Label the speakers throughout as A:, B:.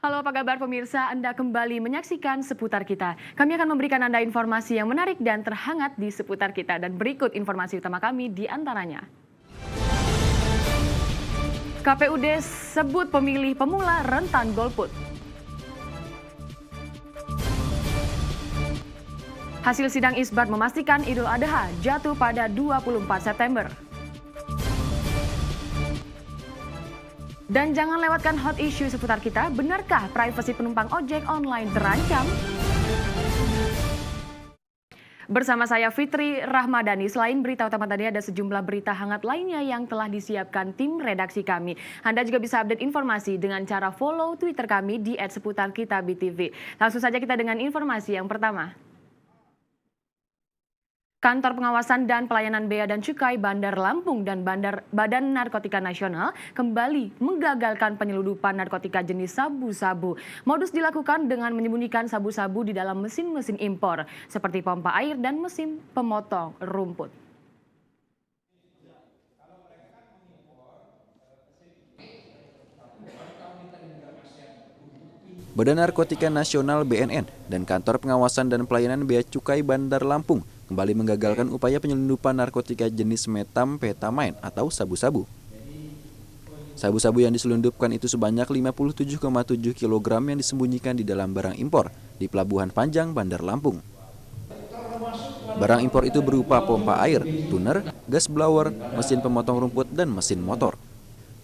A: Halo, apa kabar pemirsa? Anda kembali menyaksikan Seputar Kita. Kami akan memberikan Anda informasi yang menarik dan terhangat di seputar kita. Dan berikut informasi utama kami di antaranya. KPUD sebut pemilih pemula rentan golput. Hasil sidang Isbat memastikan Idul Adha jatuh pada 24 September. Dan jangan lewatkan hot issue seputar kita, benarkah privasi penumpang ojek online terancam? Bersama saya Fitri Rahmadani, selain berita utama tadi ada sejumlah berita hangat lainnya yang telah disiapkan tim redaksi kami. Anda juga bisa update informasi dengan cara follow Twitter kami di @seputarkitabtv. Langsung saja kita dengan informasi yang pertama. Kantor Pengawasan dan Pelayanan Bea dan Cukai Bandar Lampung dan Badan Narkotika Nasional kembali menggagalkan penyeludupan narkotika jenis sabu-sabu. Modus dilakukan dengan menyembunyikan sabu-sabu di dalam mesin-mesin impor, seperti pompa air dan mesin pemotong rumput.
B: Badan Narkotika Nasional (BNN) dan Kantor Pengawasan dan Pelayanan Bea Cukai Bandar Lampung kembali menggagalkan upaya penyelundupan narkotika jenis metamfetamin atau sabu-sabu. Sabu-sabu yang diselundupkan itu sebanyak 57,7 kg yang disembunyikan di dalam barang impor di Pelabuhan Panjang, Bandar Lampung. Barang impor itu berupa pompa air, tuner, gas blower, mesin pemotong rumput, dan mesin motor.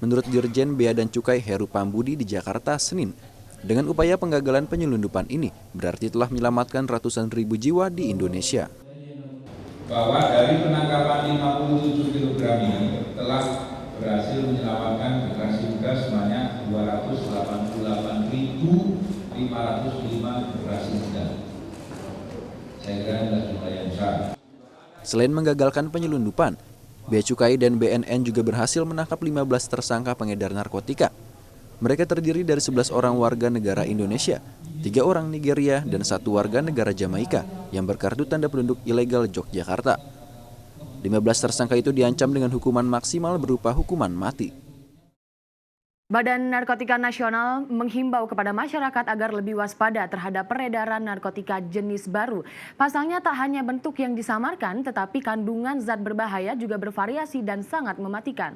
B: Menurut Dirjen Bea dan Cukai Heru Pambudi di Jakarta, Senin, dengan upaya penggagalan penyelundupan ini berarti telah menyelamatkan ratusan ribu jiwa di Indonesia.
C: Bahwa dari penangkapan 57 kg ini telah berhasil menyelamatkan generasi muda sebanyak 288.505 generasi muda. Saya kira adalah jumlah yang besar.
B: Selain menggagalkan penyelundupan, Bea Cukai dan BNN juga berhasil menangkap 15 tersangka pengedar narkotika. Mereka terdiri dari 11 orang warga negara Indonesia, 3 orang Nigeria, dan 1 warga negara Jamaika yang berkartu tanda penduduk ilegal Yogyakarta. 15 tersangka itu diancam dengan hukuman maksimal berupa hukuman mati.
A: Badan Narkotika Nasional menghimbau kepada masyarakat agar lebih waspada terhadap peredaran narkotika jenis baru. Pasalnya tak hanya bentuk yang disamarkan, tetapi kandungan zat berbahaya juga bervariasi dan sangat mematikan.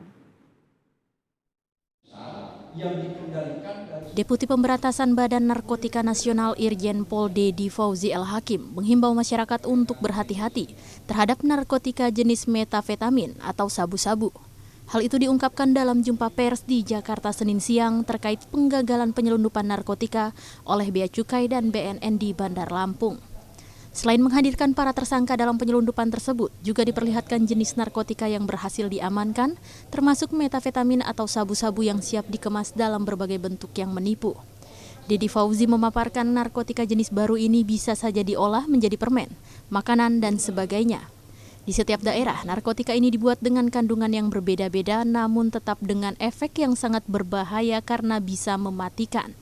D: Deputi Pemberantasan Badan Narkotika Nasional Irjen Pol Dedi Fauzi El Hakim menghimbau masyarakat untuk berhati-hati terhadap narkotika jenis metafetamin atau sabu-sabu. Hal itu diungkapkan dalam jumpa pers di Jakarta Senin siang terkait penggagalan penyelundupan narkotika oleh Bea Cukai dan BNN di Bandar Lampung. Selain menghadirkan para tersangka dalam penyelundupan tersebut, juga diperlihatkan jenis narkotika yang berhasil diamankan, termasuk metafetamin atau sabu-sabu yang siap dikemas dalam berbagai bentuk yang menipu. Dedi Fauzi memaparkan narkotika jenis baru ini bisa saja diolah menjadi permen, makanan, dan sebagainya. Di setiap daerah, narkotika ini dibuat dengan kandungan yang berbeda-beda, namun tetap dengan efek yang sangat berbahaya karena bisa mematikan.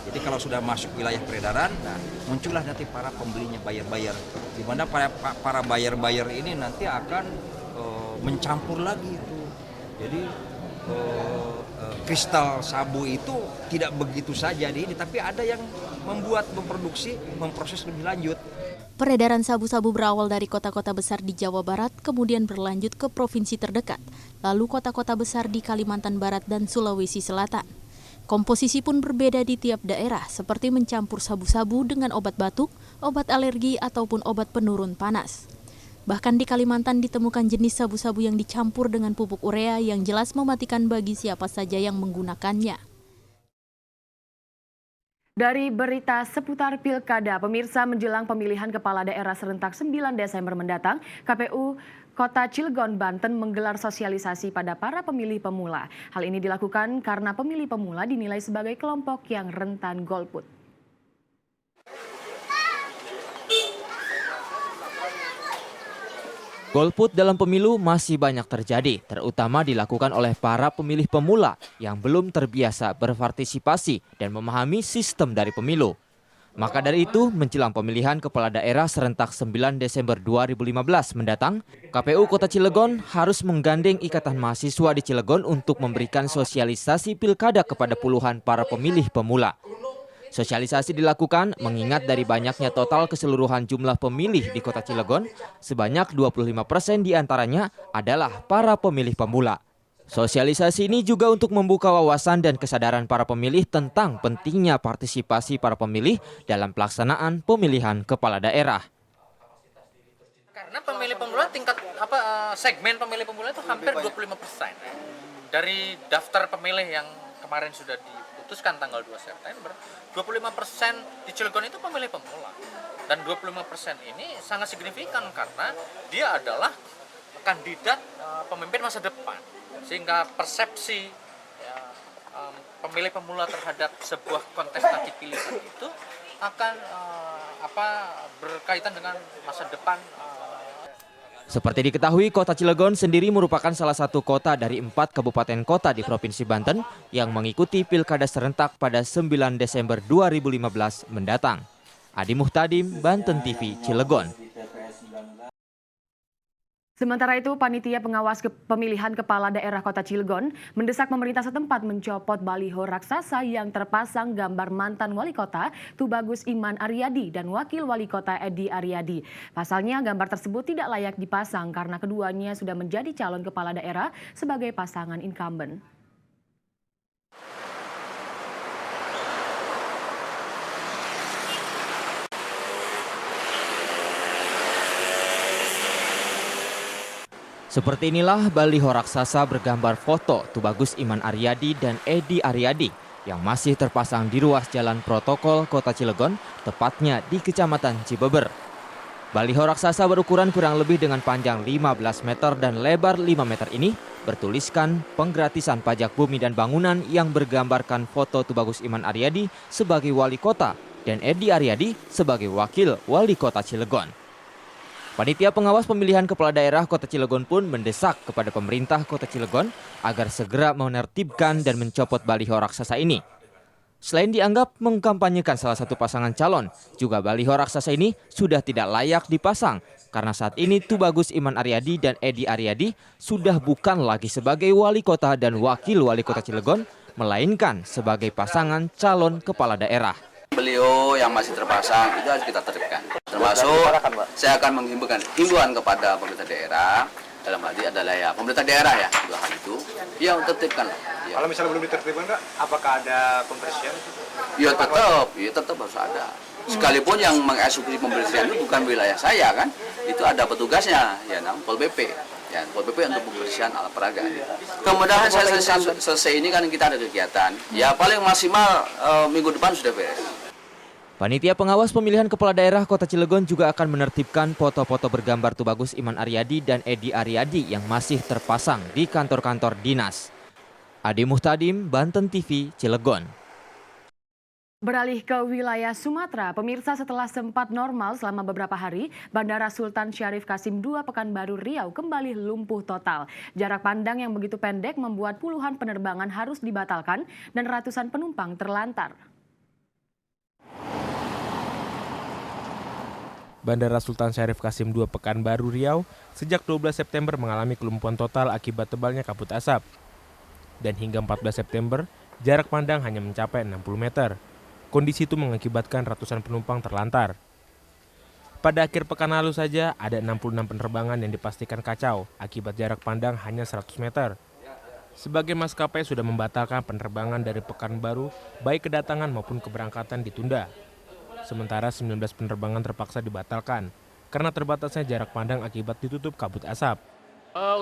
E: Jadi kalau sudah masuk wilayah peredaran, nah muncullah nanti para pembelinya, bayar-bayar, di mana para bayar-bayar ini nanti akan mencampur lagi itu. Jadi kristal sabu itu tidak begitu saja ini, tapi ada yang memproduksi, memproses lebih lanjut.
D: Peredaran sabu-sabu berawal dari kota-kota besar di Jawa Barat, kemudian berlanjut ke provinsi terdekat, lalu kota-kota besar di Kalimantan Barat dan Sulawesi Selatan. Komposisi pun berbeda di tiap daerah, seperti mencampur sabu-sabu dengan obat batuk, obat alergi, ataupun obat penurun panas. Bahkan di Kalimantan ditemukan jenis sabu-sabu yang dicampur dengan pupuk urea yang jelas mematikan bagi siapa saja yang menggunakannya.
A: Dari berita seputar Pilkada, pemirsa, menjelang pemilihan kepala daerah serentak 9 Desember mendatang, KPU Kota Cilegon, Banten menggelar sosialisasi pada para pemilih pemula. Hal ini dilakukan karena pemilih pemula dinilai sebagai kelompok yang rentan golput.
F: Golput dalam pemilu masih banyak terjadi, terutama dilakukan oleh para pemilih pemula yang belum terbiasa berpartisipasi dan memahami sistem dari pemilu. Maka dari itu, menjelang pemilihan kepala daerah serentak 9 Desember 2015 mendatang, KPU Kota Cilegon harus menggandeng Ikatan Mahasiswa di Cilegon untuk memberikan sosialisasi pilkada kepada puluhan para pemilih pemula. Sosialisasi dilakukan mengingat dari banyaknya total keseluruhan jumlah pemilih di Kota Cilegon, sebanyak 25% diantaranya adalah para pemilih pemula. Sosialisasi ini juga untuk membuka wawasan dan kesadaran para pemilih tentang pentingnya partisipasi para pemilih dalam pelaksanaan pemilihan kepala daerah.
G: Karena pemilih pemula segmen pemilih pemula itu hampir 25%. Dari daftar pemilih yang kemarin sudah diputuskan tanggal 2 September, 25% di Cilegon itu pemilih pemula. Dan 25% ini sangat signifikan karena dia adalah kandidat pemimpin masa depan. Sehingga persepsi pemilih pemula terhadap sebuah kontestasi pilihan itu akan berkaitan dengan masa depan.
F: Seperti diketahui, Kota Cilegon sendiri merupakan salah satu kota dari 4 kabupaten kota di Provinsi Banten yang mengikuti pilkada serentak pada 9 Desember 2015 mendatang. Adi Muhtadim, Banten TV, Cilegon.
A: Sementara itu, Panitia Pengawas Pemilihan Kepala Daerah Kota Cilegon mendesak pemerintah setempat mencopot baliho raksasa yang terpasang gambar mantan wali kota Tubagus Iman Aryadi dan wakil wali kota Edi Aryadi. Pasalnya, gambar tersebut tidak layak dipasang karena keduanya sudah menjadi calon kepala daerah sebagai pasangan incumbent.
F: Seperti inilah baliho raksasa bergambar foto Tubagus Iman Aryadi dan Edi Aryadi yang masih terpasang di ruas jalan protokol Kota Cilegon, tepatnya di Kecamatan Cibeber. Baliho raksasa berukuran kurang lebih dengan panjang 15 meter dan lebar 5 meter ini bertuliskan penggratisan pajak bumi dan bangunan yang bergambarkan foto Tubagus Iman Aryadi sebagai wali kota dan Edi Aryadi sebagai wakil wali kota Cilegon. Panitia Pengawas Pemilihan Kepala Daerah Kota Cilegon pun mendesak kepada pemerintah Kota Cilegon agar segera menertibkan dan mencopot baliho raksasa ini. Selain dianggap mengkampanyekan salah satu pasangan calon, juga baliho raksasa ini sudah tidak layak dipasang karena saat ini Tubagus Iman Aryadi dan Edi Aryadi sudah bukan lagi sebagai wali kota dan wakil wali kota Cilegon, melainkan sebagai pasangan calon kepala daerah.
H: Beliau yang masih terpasang itu harus kita tertibkan. Termasuk saya akan menghimbauan kepada pemerintah daerah, dalam hal ini adalah ya pemerintah daerah ya, dua hal itu, ya tertibkan. Ya.
I: Kalau misalnya belum ditertibkan, Kak, apakah ada pembersihan?
H: Ya tetap harus ada. Sekalipun yang mengeksekusi pembersihan itu bukan wilayah saya kan, itu ada petugasnya, ya Pol PP. Ya, Pol PP untuk pembersihan alat peraga. Kemudian selesai ini kan kita ada kegiatan, ya paling maksimal minggu depan sudah beres.
F: Panitia Pengawas Pemilihan Kepala Daerah Kota Cilegon juga akan menertibkan foto-foto bergambar Tubagus Iman Aryadi dan Edi Aryadi yang masih terpasang di kantor-kantor dinas. Adi Muhtadim, Banten TV, Cilegon.
A: Beralih ke wilayah Sumatera, pemirsa, setelah sempat normal selama beberapa hari, Bandara Sultan Syarif Qasim II Pekanbaru Riau kembali lumpuh total. Jarak pandang yang begitu pendek membuat puluhan penerbangan harus dibatalkan dan ratusan penumpang terlantar.
J: Bandara Sultan Syarif Qasim II Pekanbaru Riau sejak 12 September mengalami kelumpuhan total akibat tebalnya kabut asap. Dan hingga 14 September, jarak pandang hanya mencapai 60 meter. Kondisi itu mengakibatkan ratusan penumpang terlantar. Pada akhir pekan lalu saja, ada 66 penerbangan yang dipastikan kacau akibat jarak pandang hanya 100 meter. Sebagai maskapai sudah membatalkan penerbangan dari Pekanbaru, baik kedatangan maupun keberangkatan ditunda. Sementara 19 penerbangan terpaksa dibatalkan karena terbatasnya jarak pandang akibat ditutup kabut asap.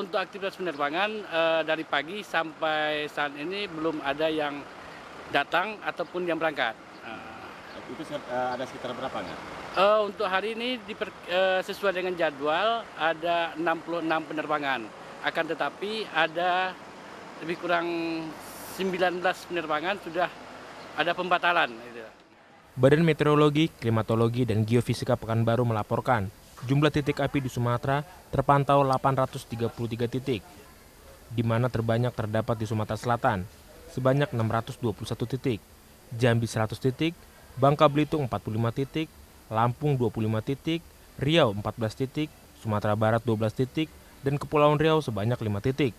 K: Untuk aktivitas penerbangan dari pagi sampai saat ini belum ada yang datang ataupun yang berangkat.
I: Itu ada sekitar berapa nggak?
K: Untuk hari ini sesuai dengan jadwal ada 66 penerbangan. Akan tetapi ada lebih kurang 19 penerbangan sudah ada pembatalan.
J: Badan Meteorologi, Klimatologi, dan Geofisika Pekanbaru melaporkan jumlah titik api di Sumatera terpantau 833 titik, di mana terbanyak terdapat di Sumatera Selatan, sebanyak 621 titik, Jambi 100 titik, Bangka Belitung 45 titik, Lampung 25 titik, Riau 14 titik, Sumatera Barat 12 titik, dan Kepulauan Riau sebanyak 5 titik.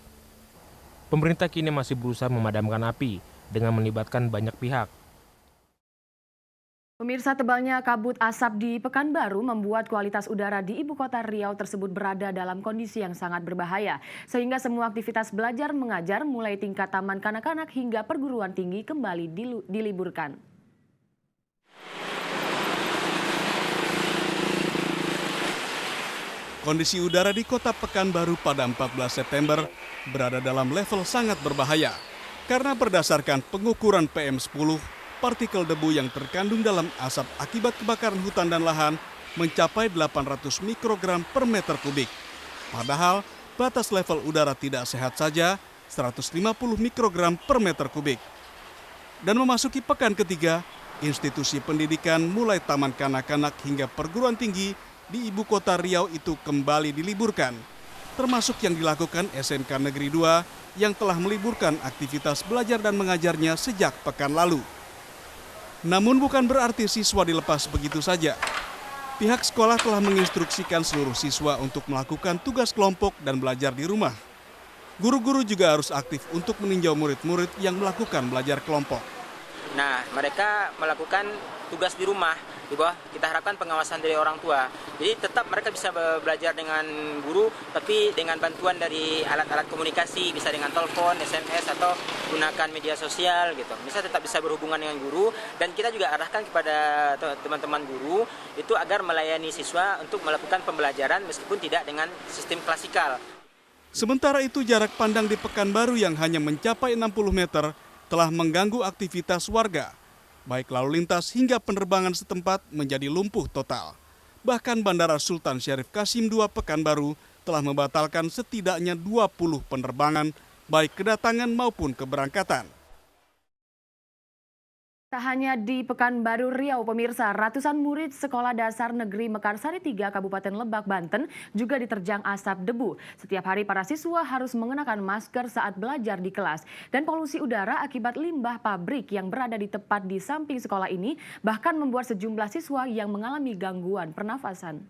J: Pemerintah kini masih berusaha memadamkan api dengan melibatkan banyak pihak.
A: Pemirsa, tebalnya kabut asap di Pekanbaru membuat kualitas udara di ibu kota Riau tersebut berada dalam kondisi yang sangat berbahaya. Sehingga semua aktivitas belajar mengajar mulai tingkat taman kanak-kanak hingga perguruan tinggi kembali diliburkan.
L: Kondisi udara di kota Pekanbaru pada 14 September berada dalam level sangat berbahaya. Karena berdasarkan pengukuran PM10, partikel debu yang terkandung dalam asap akibat kebakaran hutan dan lahan mencapai 800 mikrogram per meter kubik. Padahal batas level udara tidak sehat saja 150 mikrogram per meter kubik. Dan memasuki pekan ketiga, institusi pendidikan mulai taman kanak-kanak hingga perguruan tinggi di ibu kota Riau itu kembali diliburkan. Termasuk yang dilakukan SMK Negeri 2 yang telah meliburkan aktivitas belajar dan mengajarnya sejak pekan lalu. Namun bukan berarti siswa dilepas begitu saja. Pihak sekolah telah menginstruksikan seluruh siswa untuk melakukan tugas kelompok dan belajar di rumah. Guru-guru juga harus aktif untuk meninjau murid-murid yang melakukan belajar kelompok.
M: Nah, mereka melakukan tugas di rumah. Di bawah kita harapkan pengawasan dari orang tua. Jadi tetap mereka bisa belajar dengan guru, tapi dengan bantuan dari alat-alat komunikasi, bisa dengan telepon, SMS, atau gunakan media sosial gitu. Bisa tetap bisa berhubungan dengan guru, dan kita juga arahkan kepada teman-teman guru itu agar melayani siswa untuk melakukan pembelajaran meskipun tidak dengan sistem klasikal.
L: Sementara itu jarak pandang di Pekanbaru yang hanya mencapai 60 meter telah mengganggu aktivitas warga. Baik lalu lintas hingga penerbangan setempat menjadi lumpuh total. Bahkan Bandara Sultan Syarif Qasim II Pekanbaru telah membatalkan setidaknya 20 penerbangan, baik kedatangan maupun keberangkatan.
A: Tak hanya di Pekanbaru Riau, pemirsa, ratusan murid Sekolah Dasar Negeri Mekarsari 3 Kabupaten Lebak, Banten juga diterjang asap debu. Setiap hari para siswa harus mengenakan masker saat belajar di kelas. Dan polusi udara akibat limbah pabrik yang berada di tepat di samping sekolah ini bahkan membuat sejumlah siswa yang mengalami gangguan pernafasan.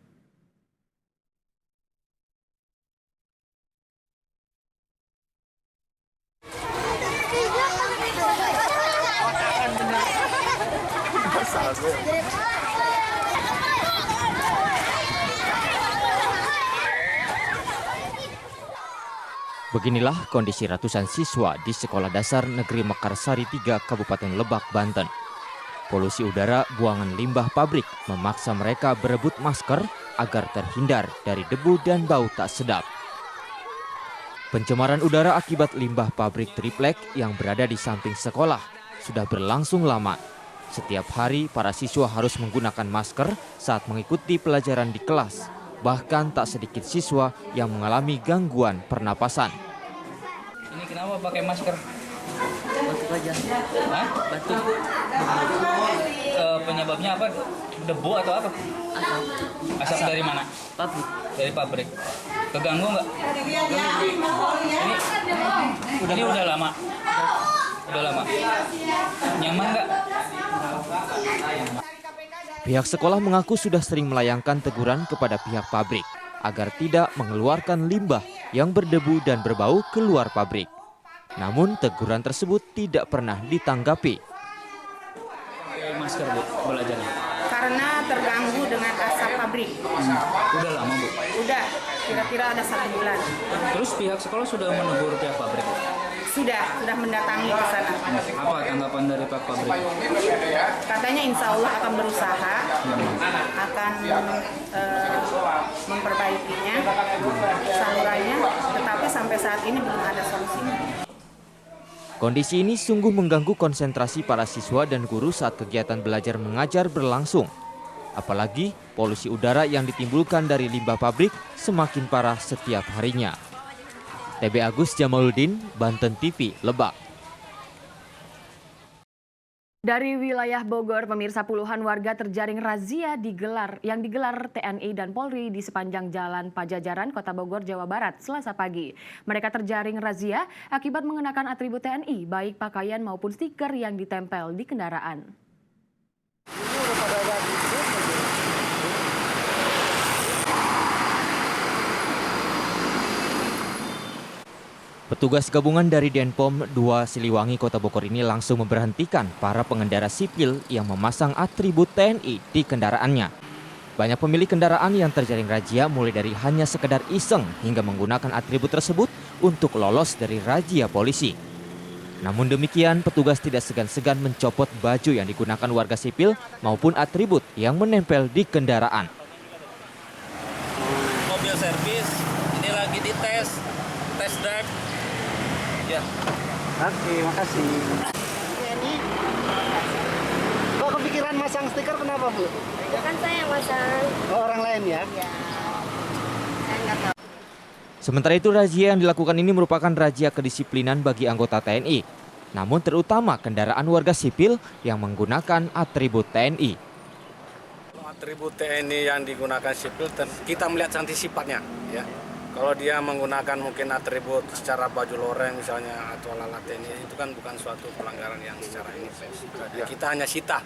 F: Beginilah kondisi ratusan siswa di Sekolah Dasar Negeri Mekarsari 3 Kabupaten Lebak, Banten. Polusi udara buangan limbah pabrik memaksa mereka berebut masker agar terhindar dari debu dan bau tak sedap. Pencemaran udara akibat limbah pabrik triplek yang berada di samping sekolah sudah berlangsung lama. Setiap hari para siswa harus menggunakan masker saat mengikuti pelajaran di kelas. Bahkan tak sedikit siswa yang mengalami gangguan pernapasan.
G: Ini kenapa pakai masker?
M: Batuk aja.
G: Hah?
M: Batuk.
G: Penyebabnya apa? Debu atau apa? Asap dari mana?
M: Pabrik.
G: Dari pabrik. Keganggu nggak? Ini udah lama. Udah lama. Nyaman nggak?
F: Pihak sekolah mengaku sudah sering melayangkan teguran kepada pihak pabrik agar tidak mengeluarkan limbah yang berdebu dan berbau keluar pabrik. Namun teguran tersebut tidak pernah ditanggapi.
G: Masker Bu, belajarnya?
N: Karena terganggu dengan asap pabrik.
G: Udah lama Bu?
N: Udah, kira-kira ada 1 bulan.
G: Terus pihak sekolah sudah menegur pihak pabrik?
N: Sudah mendatangi ke sana.
G: Apa tanggapan dari pihak pabrik?
N: Katanya insya Allah akan berusaha, akan memperbaikinya, salurannya, tetapi sampai saat ini belum ada solusinya.
F: Kondisi ini sungguh mengganggu konsentrasi para siswa dan guru saat kegiatan belajar mengajar berlangsung. Apalagi polusi udara yang ditimbulkan dari limbah pabrik semakin parah setiap harinya. TB Agus Jamaluddin, Banten TV, Lebak.
A: Dari wilayah Bogor, pemirsa, puluhan warga terjaring razia yang digelar TNI dan Polri di sepanjang Jalan Pajajaran, Kota Bogor, Jawa Barat, Selasa pagi. Mereka terjaring razia akibat mengenakan atribut TNI, baik pakaian maupun stiker yang ditempel di kendaraan.
F: Petugas gabungan dari Denpom 2 Siliwangi Kota Bogor ini langsung memberhentikan para pengendara sipil yang memasang atribut TNI di kendaraannya. Banyak pemilik kendaraan yang terjaring razia mulai dari hanya sekedar iseng hingga menggunakan atribut tersebut untuk lolos dari razia polisi. Namun demikian, petugas tidak segan-segan mencopot baju yang digunakan warga sipil maupun atribut yang menempel di kendaraan.
O: Mobil servis ini lagi dites, test drive. Ya.
P: Oke, makasih. Ini kok kepikiran masang stiker kenapa, Bu?
Q: Itu kan saya yang masang.
P: Oh, orang lain ya?
Q: Iya. Saya nggak tahu.
F: Sementara itu, razia yang dilakukan ini merupakan razia kedisiplinan bagi anggota TNI. Namun terutama kendaraan warga sipil yang menggunakan atribut TNI.
R: Atribut TNI yang digunakan sipil, kita melihat nanti sifatnya. Ya. Kalau dia menggunakan mungkin atribut secara baju loreng misalnya atau alat TNI, itu kan bukan suatu pelanggaran yang secara ini. Kita hanya sita,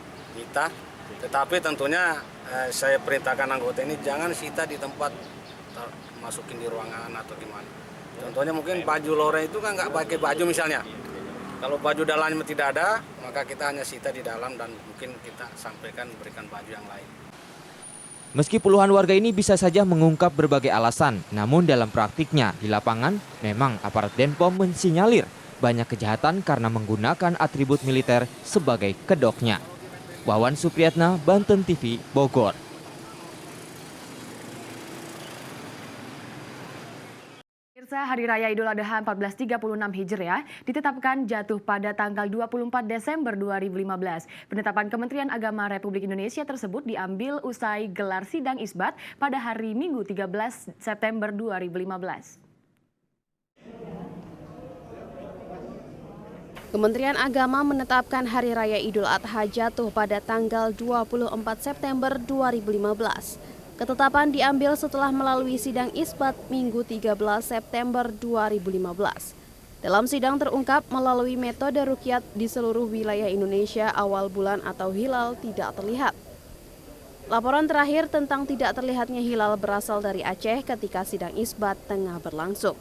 R: tetapi tentunya saya perintahkan anggota ini jangan sita di tempat masukin di ruangan atau gimana. Contohnya mungkin baju loreng itu kan nggak pakai baju misalnya. Kalau baju dalamnya tidak ada, maka kita hanya sita di dalam dan mungkin kita sampaikan berikan baju yang lain.
F: Meski puluhan warga ini bisa saja mengungkap berbagai alasan, namun dalam praktiknya di lapangan memang aparat Denpom mensinyalir banyak kejahatan karena menggunakan atribut militer sebagai kedoknya. Wawan Supriyatna, Banten TV, Bogor.
A: Hari Raya Idul Adha 1436 Hijriah ditetapkan jatuh pada tanggal 24 Desember 2015. Penetapan Kementerian Agama Republik Indonesia tersebut diambil usai gelar sidang isbat pada hari Minggu 13 September 2015.
S: Kementerian Agama menetapkan Hari Raya Idul Adha jatuh pada tanggal 24 September 2015. Ketetapan diambil setelah melalui sidang isbat Minggu 13 September 2015. Dalam sidang terungkap melalui metode ruqyat di seluruh wilayah Indonesia awal bulan atau hilal tidak terlihat. Laporan terakhir tentang tidak terlihatnya hilal berasal dari Aceh ketika sidang isbat tengah berlangsung.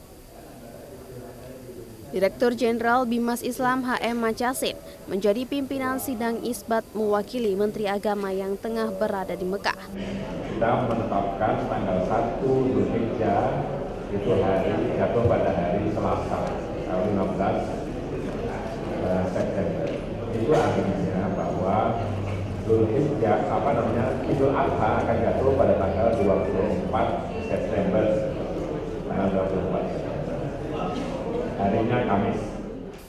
S: Direktur Jenderal Bimas Islam HM Macasin menjadi pimpinan sidang isbat mewakili Menteri Agama yang tengah berada di Mekah.
C: Kita menetapkan tanggal 1 Zulhijjah itu hari jatuh pada hari Selasa 15 September. Itu artinya bahwa Zulhijjah Idul Adha akan jatuh pada tanggal 24 September tanggal 24 September. Harinya Kamis.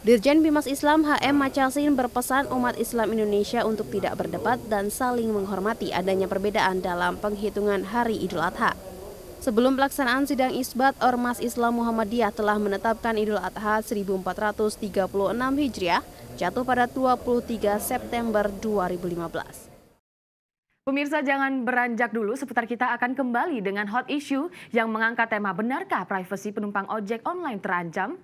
S: Dirjen Bimas Islam HM Macasin berpesan umat Islam Indonesia untuk tidak berdebat dan saling menghormati adanya perbedaan dalam penghitungan Hari Idul Adha. Sebelum pelaksanaan sidang isbat, Ormas Islam Muhammadiyah telah menetapkan Idul Adha 1436 Hijriah jatuh pada 23 September 2015.
A: Pemirsa, jangan beranjak dulu, seputar kita akan kembali dengan hot issue yang mengangkat tema benarkah privasi penumpang ojek online terancam?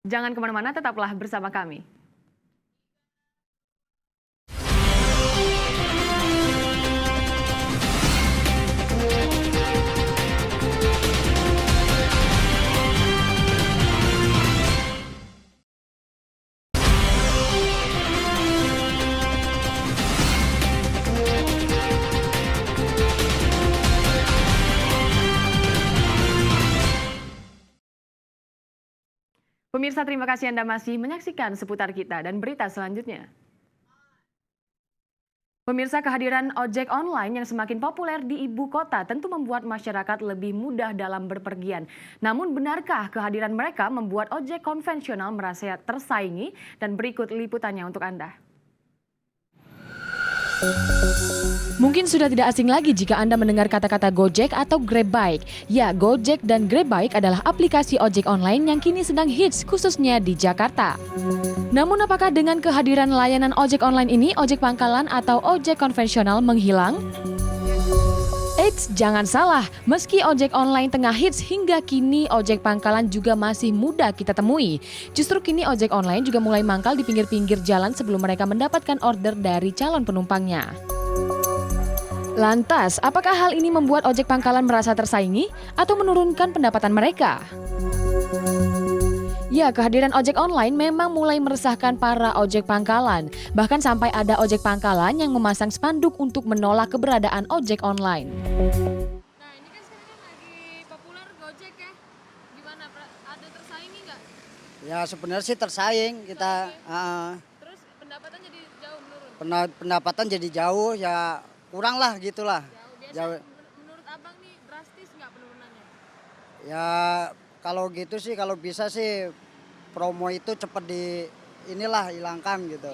A: Jangan kemana-mana, tetaplah bersama kami. Pemirsa, terima kasih Anda masih menyaksikan seputar kita dan berita selanjutnya. Pemirsa, kehadiran ojek online yang semakin populer di ibu kota tentu membuat masyarakat lebih mudah dalam berpergian. Namun benarkah kehadiran mereka membuat ojek konvensional merasa tersaingi? Dan berikut liputannya untuk Anda. Mungkin sudah tidak asing lagi jika Anda mendengar kata-kata Gojek atau Grab Bike. Ya, Gojek dan Grab Bike adalah aplikasi ojek online yang kini sedang hits khususnya di Jakarta. Namun apakah dengan kehadiran layanan ojek online ini, ojek pangkalan atau ojek konvensional menghilang? Eits, jangan salah, meski ojek online tengah hits hingga kini ojek pangkalan juga masih mudah kita temui. Justru kini ojek online juga mulai mangkal di pinggir-pinggir jalan sebelum mereka mendapatkan order dari calon penumpangnya. Lantas, apakah hal ini membuat ojek pangkalan merasa tersaingi atau menurunkan pendapatan mereka? Ya, kehadiran ojek online memang mulai meresahkan para ojek pangkalan. Bahkan sampai ada ojek pangkalan yang memasang spanduk untuk menolak keberadaan ojek online.
S: Nah, ini kan sekarang lagi populer Gojek ya. Gimana, ada tersaingi nggak?
P: Ya sebenarnya sih tersaing kita.
S: Terus pendapatan jadi jauh menurun?
P: Pendapatan jadi jauh, ya kurang lah gitulah.
S: Biasa menurut abang nih drastis nggak penurunannya?
P: Ya kalau gitu sih, kalau bisa sih promo itu cepet hilangkan gitu.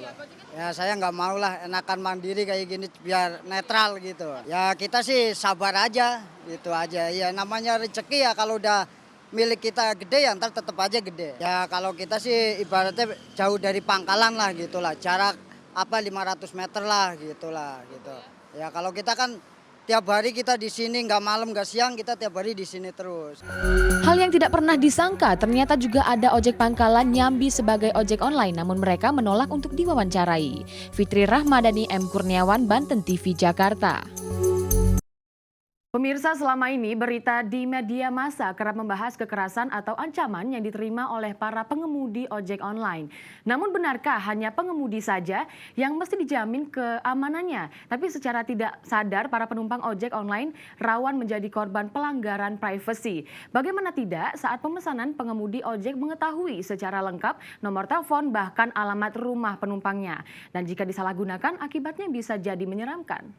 P: Ya saya nggak mau lah, enakan mandiri kayak gini biar netral gitu. Ya kita sih sabar aja gitu aja. Ya namanya rezeki ya, kalau udah milik kita gede ya ntar tetap aja gede. Ya kalau kita sih ibaratnya jauh dari pangkalan lah gitulah, jarak 500 meter lah gitulah gitu. Ya kalau kita kan tiap hari kita di sini, nggak malam nggak siang, kita tiap hari di sini terus.
A: Hal yang tidak pernah disangka, ternyata juga ada ojek pangkalan nyambi sebagai ojek online, namun mereka menolak untuk diwawancarai. Fitri Rahmadani, M. Kurniawan, Banten TV, Jakarta. Pemirsa, selama ini berita di media massa kerap membahas kekerasan atau ancaman yang diterima oleh para pengemudi ojek online. Namun benarkah hanya pengemudi saja yang mesti dijamin keamanannya? Tapi secara tidak sadar para penumpang ojek online rawan menjadi korban pelanggaran privasi. Bagaimana tidak saat pemesanan pengemudi ojek mengetahui secara lengkap nomor telepon bahkan alamat rumah penumpangnya. Dan jika disalahgunakan akibatnya bisa jadi menyeramkan.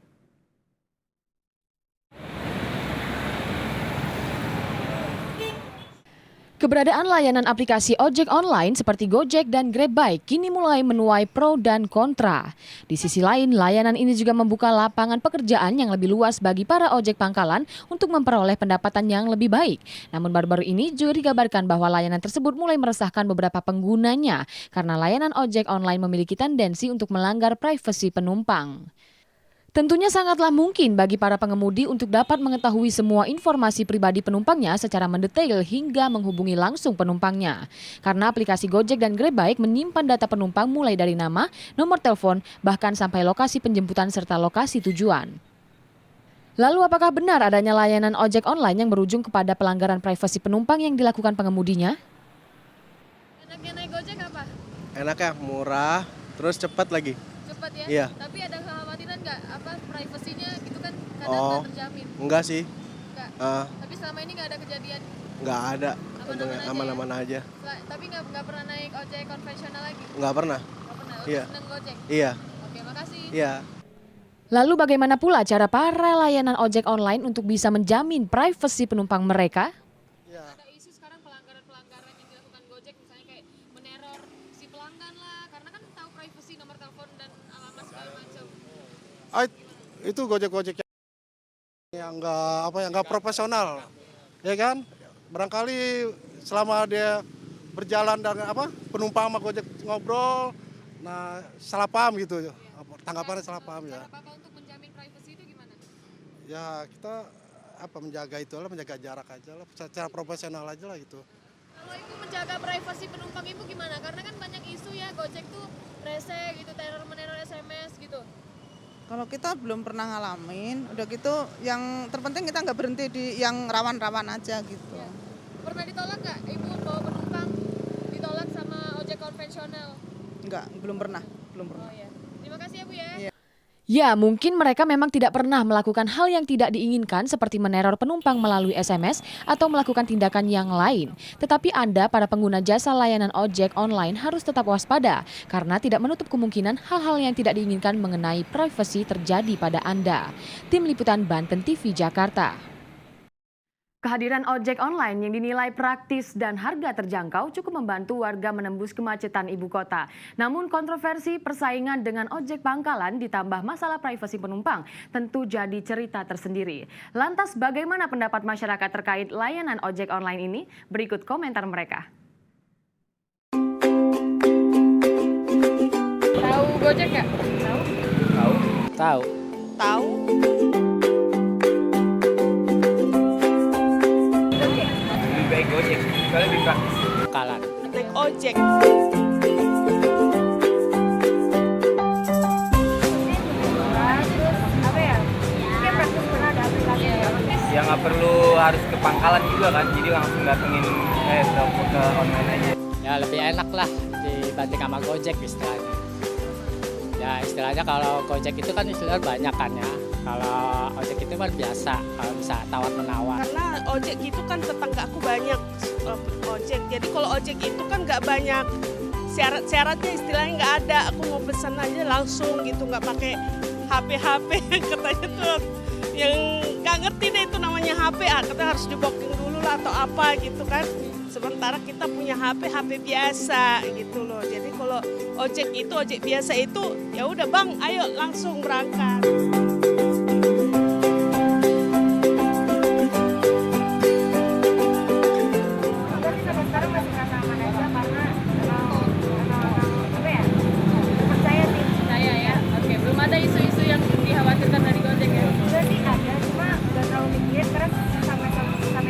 A: Keberadaan layanan aplikasi ojek online seperti Gojek dan Grabbike kini mulai menuai pro dan kontra. Di sisi lain, layanan ini juga membuka lapangan pekerjaan yang lebih luas bagi para ojek pangkalan untuk memperoleh pendapatan yang lebih baik. Namun baru-baru ini juga dikabarkan bahwa layanan tersebut mulai meresahkan beberapa penggunanya karena layanan ojek online memiliki tendensi untuk melanggar privasi penumpang. Tentunya sangatlah mungkin bagi para pengemudi untuk dapat mengetahui semua informasi pribadi penumpangnya secara mendetail hingga menghubungi langsung penumpangnya. Karena aplikasi Gojek dan Grabbike menyimpan data penumpang mulai dari nama, nomor telepon, bahkan sampai lokasi penjemputan serta lokasi tujuan. Lalu apakah benar adanya layanan ojek online yang berujung kepada pelanggaran privasi penumpang yang dilakukan pengemudinya?
S: Enaknya naik Gojek apa?
T: Enaknya murah, terus cepat lagi.
S: Cepat ya?
T: Iya.
S: Tapi ada kekhawatiran nggak privasinya gitu kan kadang nggak terjamin?
T: Enggak sih.
S: Enggak. Tapi selama ini nggak ada kejadian?
T: Nggak ada. Aman-aman aja.
S: Tapi nggak pernah naik ojek konvensional lagi?
T: Nggak pernah.
S: Nggak pernah.
T: Iya.
S: Seneng Gojek?
T: Iya.
S: Oke, makasih.
T: Iya.
A: Lalu bagaimana pula cara para layanan ojek online untuk bisa menjamin privasi penumpang mereka?
S: Ada isu sekarang pelanggaran-pelanggaran yang dilakukan Gojek, misalnya kayak meneror si pelanggan lah, karena kan tahu privasi nomor telepon dan alamat segala macam.
T: Itu Gojek-Gojek yang nggak profesional, ya kan? Barangkali selama dia berjalan dengan penumpang sama Gojek ngobrol, nah salah paham gitu, tanggapannya salah paham ya.
S: Cara Bapak untuk menjamin privasi itu gimana?
T: Ya kita menjaga jarak aja lah, secara profesional aja lah gitu.
S: Kalau itu menjaga privasi penumpang itu gimana? Karena kan banyak isu ya Gojek tuh rese gitu, meneror SMS gitu.
U: Kalau kita belum pernah ngalamin, udah gitu yang terpenting kita nggak berhenti di yang rawan-rawan aja gitu.
S: Ya. Pernah ditolak nggak Ibu bawa penumpang ditolak sama ojek konvensional?
U: Enggak, belum pernah.
S: Oh ya. Terima kasih ya Bu ya.
U: Iya.
A: Ya, mungkin mereka memang tidak pernah melakukan hal yang tidak diinginkan seperti meneror penumpang melalui SMS atau melakukan tindakan yang lain. Tetapi Anda, para pengguna jasa layanan ojek online harus tetap waspada karena tidak menutup kemungkinan hal-hal yang tidak diinginkan mengenai privasi terjadi pada Anda. Tim Liputan Banten TV, Jakarta. Kehadiran ojek online yang dinilai praktis dan harga terjangkau cukup membantu warga menembus kemacetan ibu kota. Namun kontroversi persaingan dengan ojek pangkalan ditambah masalah privasi penumpang tentu jadi cerita tersendiri. Lantas bagaimana pendapat masyarakat terkait layanan ojek online ini? Berikut komentar mereka.
S: Tahu Gojek nggak? Tahu.
V: Tahu.
S: Tahu.
B: pangkalan.
V: Naik ojek.
W: Ya nggak perlu harus ke pangkalan juga kan, jadi langsung datengin ke online aja.
B: Ya lebih enak lah dibanding sama Gojek istilahnya. Ya istilahnya kalau Gojek itu kan istilahnya banyak kan ya. Kalau ojek itu kan biasa, kalau bisa tawar-menawar.
V: Karena ojek itu kan tetanggaku banyak ojek, jadi kalau ojek itu kan nggak banyak syarat-syaratnya, istilahnya nggak ada. Aku mau pesan aja langsung gitu, nggak pakai HP katanya tuh. Yang nggak ngerti deh itu namanya HP, katanya harus di-booking dulu lah atau apa gitu kan. Sementara kita punya HP biasa gitu loh. Jadi kalau ojek biasa itu ya udah bang, ayo langsung berangkat.
A: Ada isu-isu yang dikhawatirkan dari Gojek ya?
Q: Udah sih ada, cuma nggak terlalu mikirin karena sampai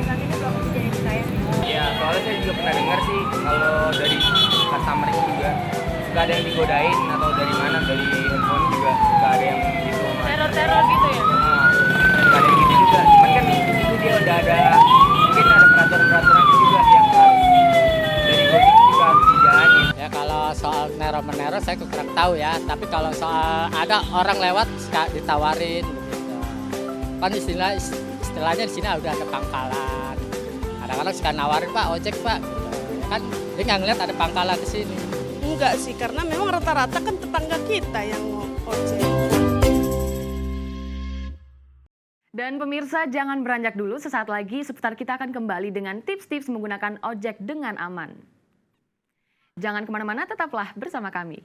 Q: saat ini belum kejadian saya.
W: Iya, soalnya saya juga pernah dengar sih kalau dari customer juga nggak ada yang digodain atau dari mana, dari handphone juga nggak ada yang gitu.
A: Teror gitu ya?
W: Nggak ada yang gitu juga, cuman kan di situ dia udah ada, mungkin ada peraturan-peraturan juga yang harus dari Gojek juga harus dijalanin.
B: Ya kalau soal menero saya kurang tahu ya, tapi kalau soal ada orang lewat suka ditawarin gitu. Kan istilahnya di sini udah ada pangkalan. Kadang-kadang suka nawarin, Pak, ojek Pak gitu. Ya kan dia nggak ngeliat ada pangkalan di sini.
V: Enggak sih, karena memang rata-rata kan tetangga kita yang ojek.
A: Dan pemirsa, jangan beranjak dulu, sesaat lagi seputar kita akan kembali dengan tips-tips menggunakan ojek dengan aman. Jangan kemana-mana, tetaplah bersama kami.